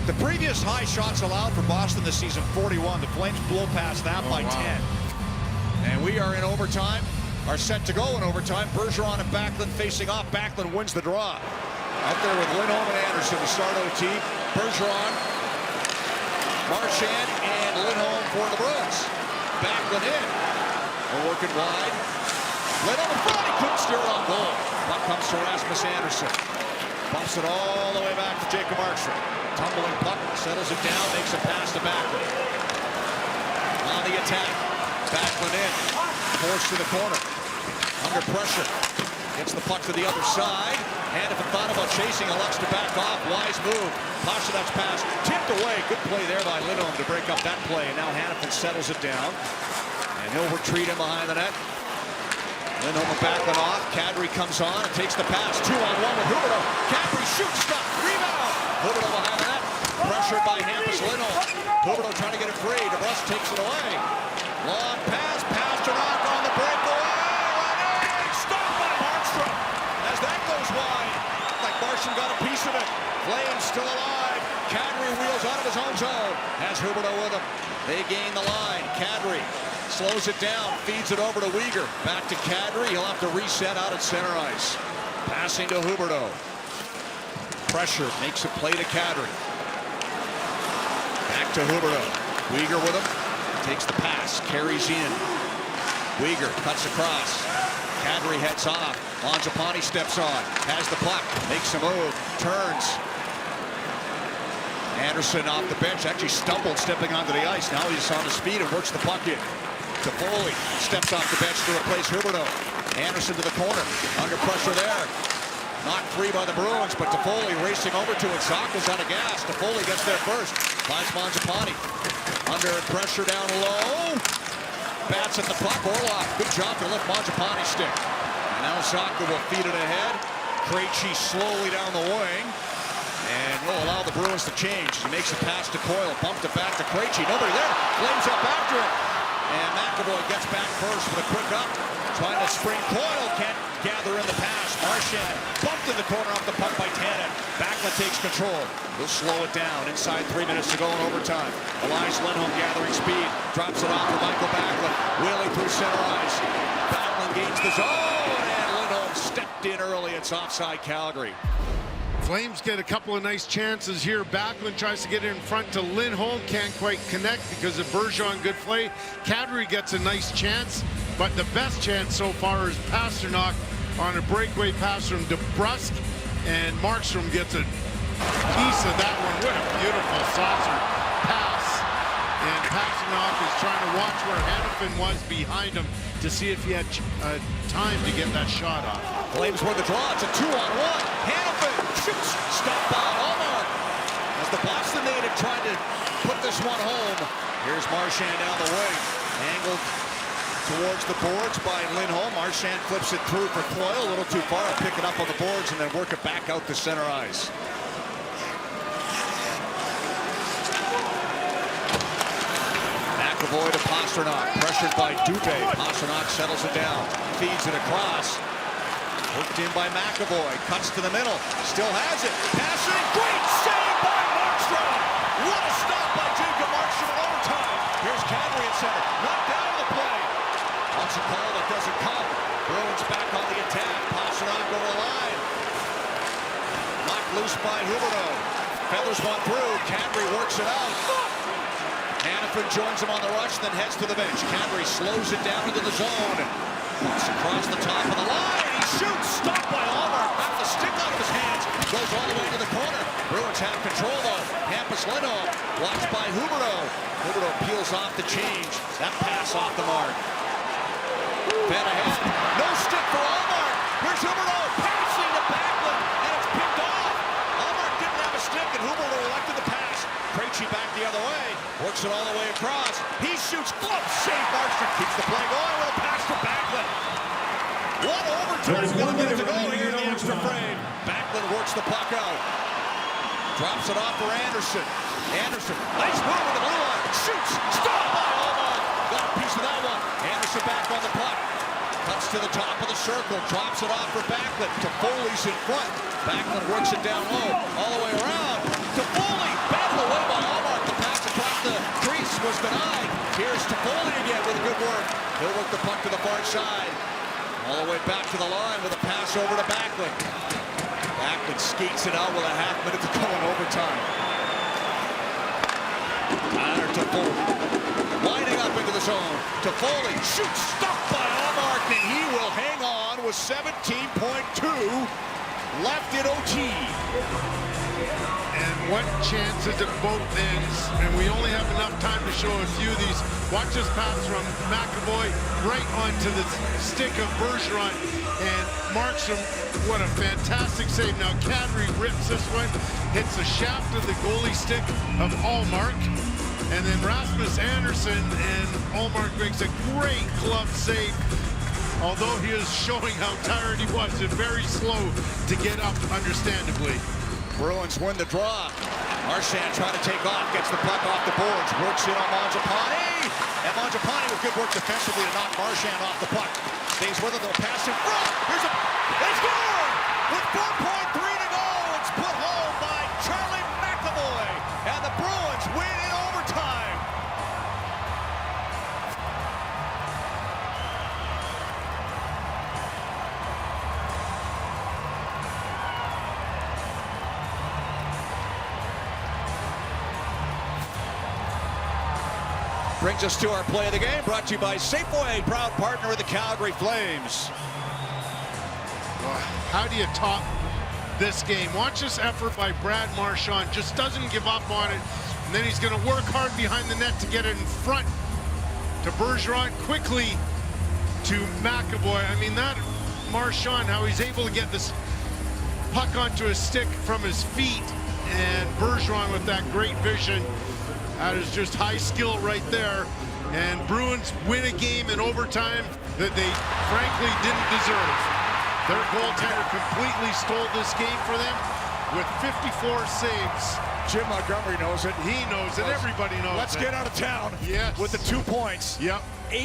The previous high shots allowed for Boston this season, 41. The Flames blow past that by 10. And we are in overtime. Are set to go in overtime. Bergeron and Backlund facing off. Backlund wins the draw. Out there with Lindholm and Anderson to start OT. Bergeron, Marchand, and Lindholm for the Bruins. Backlund in. We're working wide. Lindholm in front. He couldn't steer it on goal. Puck comes to Rasmus Anderson. Bumps it all the way back to Jacob Markstrom. Tumbling puck, settles it down, makes a pass to Backlund. On the attack. Backlund in. Forced to the corner. Under pressure. Gets the puck to the other side. Hanifin thought about chasing, elects to back off. Wise move. Pastrnak's pass tipped away. Good play there by Lindholm to break up that play. And now Hanifin settles it down. And he'll retreat in behind the net. Lindholm and Backlund off. Kadri comes on and takes the pass. 2-on-1 with Huberdeau. Kadri shoots, stop, rebound. Huberdeau behind the net. Pressured by Hampus Lindholm. Huberdeau trying to get it free. DeBrusk takes it away. Long pass. Pastrnak on the breakaway. Stopped by Markstrom. As that goes wide. Like Martian got a piece of it. Flames still alive. Kadri wheels out of his own zone. Has Huberdeau with him. They gain the line. Kadri slows it down, feeds it over to Weegar. Back to Kadri. He'll have to reset out at center ice. Passing to Huberdeau. Pressure makes a play to Kadri. Back to Huberdeau. Weegar with him. Takes the pass. Carries in. Weegar cuts across. Kadri heads off. Mangiapane steps on. Has the puck. Makes a move. Turns. Anderson off the bench. Actually stumbled stepping onto the ice. Now he's on his feet and works the puck in. Toffoli steps off the bench to replace Huberdeau. Anderson to the corner. Under pressure there. Knocked free by the Bruins, but Toffoli racing over to it. Zaka's out of gas. Toffoli gets there first. Finds Mangiapane. Under pressure down low. Bats at the puck. Orlov, good job to lift Mangiapane's stick. And now Zaka will feed it ahead. Krejci slowly down the wing. And will allow the Bruins to change. He makes a pass to Coyle. Bumped it back to Krejci. Nobody there. Flames up after it. And McAvoy gets back first with a quick up. Trying to spring. Coyle can't gather in the pass. Marchand bumped in the corner off the puck by Tannen. Backlund takes control. He'll slow it down. Inside 3 minutes to go in overtime. Elias Lindholm gathering speed. Drops it off to Michael Backlund. Wheeling through center ice. Backlund gains the zone. And Lindholm stepped in early. It's offside Calgary. Flames get a couple of nice chances here. Backlund tries to get it in front to Lindholm. Can't quite connect because of Bergeron. Good play. Kadri gets a nice chance, but the best chance so far is Pastrnak on a breakaway pass from DeBrusk, and Markstrom gets a piece of that one. What a beautiful saucer pass. And Pastrnak is trying to watch where Hanifin was behind him to see if he had time to get that shot off. Flames win the draw. It's a 2-on-1. Hanifin shoots. Stopped by Allmark. As the Boston native tried to put this one home. Here's Marchand down the wing. Angled towards the boards by Lindholm. Marchand flips it through for Coyle. A little too far. Pick it up on the boards and then work it back out to center ice. McAvoy to Pastrnak. Pressured by Dubé. Pastrnak settles it down. Feeds it across. Hooked in by McAvoy. Cuts to the middle. Still has it. Passing. Great save by Markstrom. What a stop by Jacob Markstrom in overtime. Here's Kadri at center. Knocked down the play. Wants a call that doesn't come. Bruins back on the attack. Pastrnak over the line. Knocked loose by Huberdeau. Feathers one through. Kadri works it out. Hanifin joins him on the rush, then heads to the bench. Kadri slows it down into the zone. Walks across the top of the line. He shoots. Stopped by Allmark. Knocked the stick out of his hands. Goes all the way to the corner. Bruins have control though. Hampus Lindholm. Watched by Huberdeau. Huberdeau peels off the change. That pass off the mark. Fed ahead. No stick for Allmark. Here's Huberdeau. Passing to Backlund. And it's picked off. Allmark didn't have a stick and Huberdeau elected the pass. Krejci back the other way. Works it all the way across. He shoots. Glove save. Markstrom keeps the play going with a pass to Backlund. What overtime is going to get to go here in the extra frame. Backlund works the puck out. Drops it off for Anderson. Anderson. Nice move with the blue line. Shoots. Stopped by Allmark. Got a piece of that one. Anderson back on the puck. Cuts to the top of the circle. Drops it off for Backlund. Toffoli's in front. Backlund works it down low. All the way around. Toffoli. Battle is denied. Here's Toffoli again with good work. He'll work the puck to the far side. All the way back to the line with a pass over to Backlund. Backlund skates it out with a half minute to go in overtime. Tyler Toffoli winding up into the zone. Toffoli shoots, stopped by Allmark, and he will hang on with 17.2 left in OT. And what chances at both ends, and we only have enough time to show a few of these. Watch this pass from McAvoy right onto the stick of Bergeron, and Markstrom, what a fantastic save. Now Calgary rips this one, hits the shaft of the goalie stick of Allmark, and then Rasmus Andersson, and Allmark makes a great glove save. Although he is showing how tired he was and very slow to get up, understandably. Bruins win the draw. Marchand trying to take off, gets the puck off the boards, works in on Mangiapane. And Mangiapane with good work defensively to knock Marchand off the puck. Stays with it, they'll pass in front. They score! With 4.3 to go, it's put home by Charlie McAvoy. And the Bruins win in overtime. Brings us to our play of the game, brought to you by Safeway, proud partner of the Calgary Flames. How do you top this game? Watch this effort by Brad Marchand. Just doesn't give up on it. And then he's going to work hard behind the net to get it in front to Bergeron, quickly to McAvoy. I mean, that Marchand, how he's able to get this puck onto his stick from his feet, and Bergeron with that great vision. That is just high skill right there. And Bruins win a game in overtime that they frankly didn't deserve. Their goaltender completely stole this game for them with 54 saves. Jim Montgomery knows it. He knows it. Everybody knows it. Let's get out of town with the 2 points. Yep.